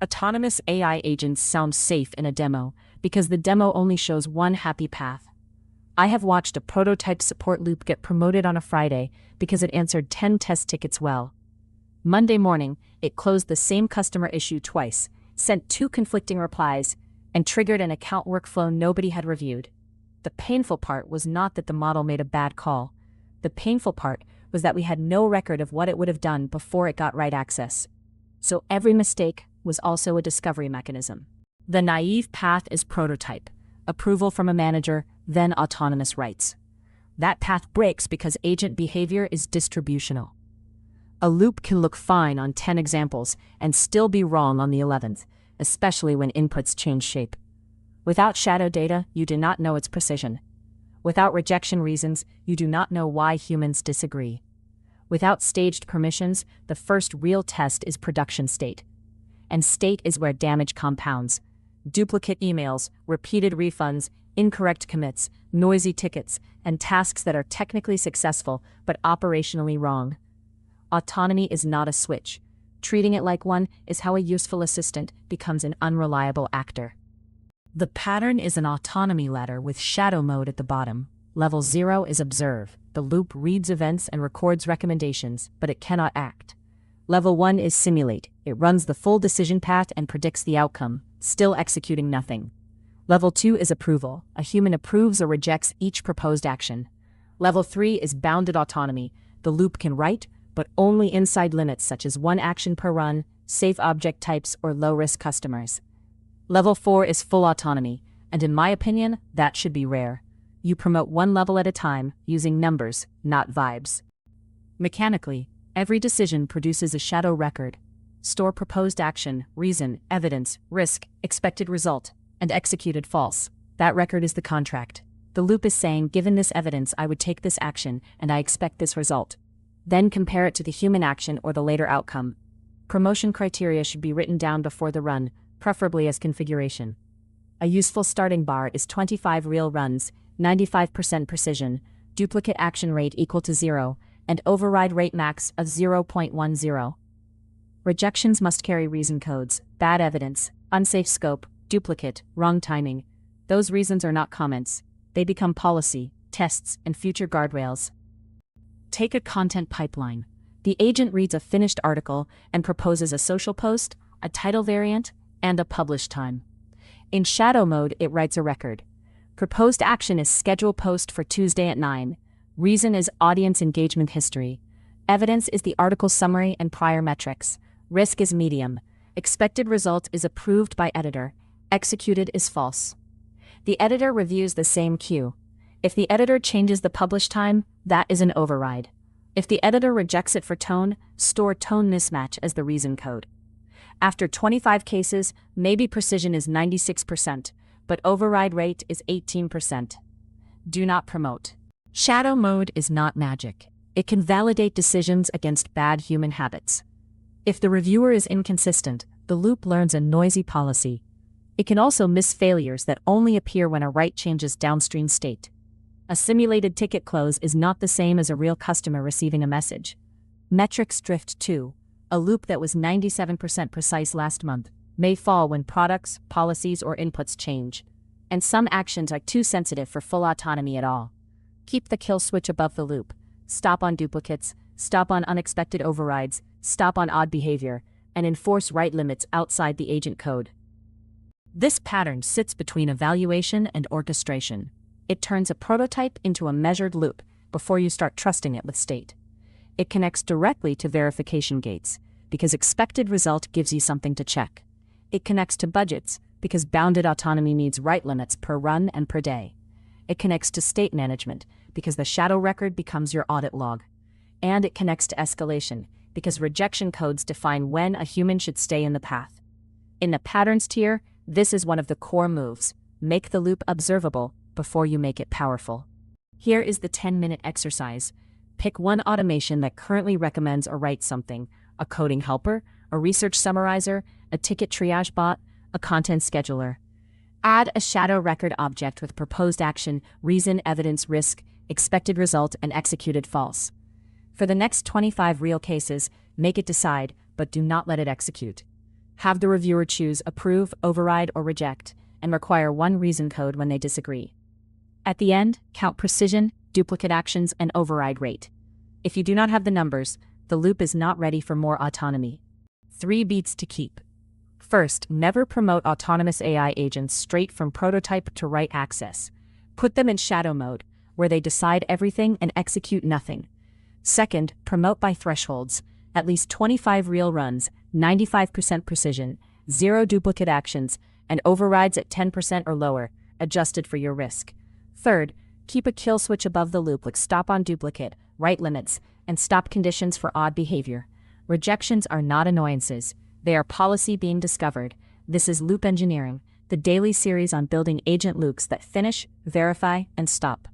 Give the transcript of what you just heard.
Autonomous AI agents sound safe in a demo because the demo only shows one happy path. I have watched a prototype support loop get promoted on a Friday because it answered 10 test tickets well. Monday morning, it closed the same customer issue twice, sent 2 conflicting replies, and triggered an account workflow nobody had reviewed. The painful part was not that the model made a bad call. The painful part was that we had no record of what it would have done before it got right access. So every mistake was also a discovery mechanism. The naive path is prototype, approval from a manager, then autonomous rights. That path breaks because agent behavior is distributional. A loop can look fine on 10 examples and still be wrong on the 11th, especially when inputs change shape. Without shadow data, you do not know its precision. Without rejection reasons, you do not know why humans disagree. Without staged permissions, the first real test is production state. And state is where damage compounds. Duplicate emails, repeated refunds, incorrect commits, noisy tickets, and tasks that are technically successful but operationally wrong. Autonomy is not a switch. Treating it like one is how a useful assistant becomes an unreliable actor. The pattern is an autonomy ladder with shadow mode at the bottom. Level 0 is observe. The loop reads events and records recommendations, but it cannot act. Level 1 is simulate. It runs the full decision path and predicts the outcome, still executing nothing. Level 2 is approval. A human approves or rejects each proposed action. Level 3 is bounded autonomy. The loop can write, but only inside limits such as 1 action per run, safe object types, or low-risk customers. Level 4 is full autonomy, and in my opinion, that should be rare. You promote one level at a time, using numbers, not vibes. Mechanically, every decision produces a shadow record. Store proposed action, reason, evidence, risk, expected result, and executed false. That record is the contract. The loop is saying, given this evidence, I would take this action, and I expect this result. Then compare it to the human action or the later outcome. Promotion criteria should be written down before the run, preferably as configuration. A useful starting bar is 25 real runs, 95% precision, duplicate action rate equal to 0, and override rate max of 0.10. Rejections must carry reason codes, bad evidence, unsafe scope, duplicate, wrong timing. Those reasons are not comments. They become policy, tests, and future guardrails. Take a content pipeline. The agent reads a finished article and proposes a social post, a title variant, and a publish time. In shadow mode, it writes a record. Proposed action is schedule post for Tuesday at 9. Reason is audience engagement history. Evidence is the article summary and prior metrics. Risk is medium. Expected result is approved by editor. Executed is false. The editor reviews the same queue. If the editor changes the publish time, that is an override. If the editor rejects it for tone, store tone mismatch as the reason code. After 25 cases, maybe precision is 96%, but override rate is 18%. Do not promote. Shadow mode is not magic. It can validate decisions against bad human habits. If the reviewer is inconsistent, the loop learns a noisy policy. It can also miss failures that only appear when a write changes downstream state. A simulated ticket close is not the same as a real customer receiving a message. Metrics drift too. A loop that was 97% precise last month may fall when products, policies, or inputs change. And some actions are too sensitive for full autonomy at all. Keep the kill switch above the loop. Stop on duplicates, stop on unexpected overrides, stop on odd behavior, and enforce write limits outside the agent code. This pattern sits between evaluation and orchestration. It turns a prototype into a measured loop before you start trusting it with state. It connects directly to verification gates, because expected result gives you something to check. It connects to budgets, because bounded autonomy needs write limits per run and per day. It connects to state management, because the shadow record becomes your audit log. And it connects to escalation, because rejection codes define when a human should stay in the path. In the patterns tier, this is one of the core moves. Make the loop observable before you make it powerful. Here is the 10-minute exercise. Pick one automation that currently recommends or writes something: a coding helper, a research summarizer, a ticket triage bot, a content scheduler. Add a shadow record object with proposed action, reason, evidence, risk, expected result, and executed false. For the next 25 real cases, make it decide, but do not let it execute. Have the reviewer choose approve, override, or reject, and require one reason code when they disagree. At the end, count precision, duplicate actions, and override rate. If you do not have the numbers, the loop is not ready for more autonomy. 3 beats to keep. First, never promote autonomous AI agents straight from prototype to write access. Put them in shadow mode, where they decide everything and execute nothing. Second, promote by thresholds, at least 25 real runs, 95% precision, 0 duplicate actions, and overrides at 10% or lower, adjusted for your risk. Third, keep a kill switch above the loop like stop on duplicate, write limits, and stop conditions for odd behavior. Rejections are not annoyances, they are policy being discovered. This is Loop Engineering, the daily series on building agent loops that finish, verify, and stop.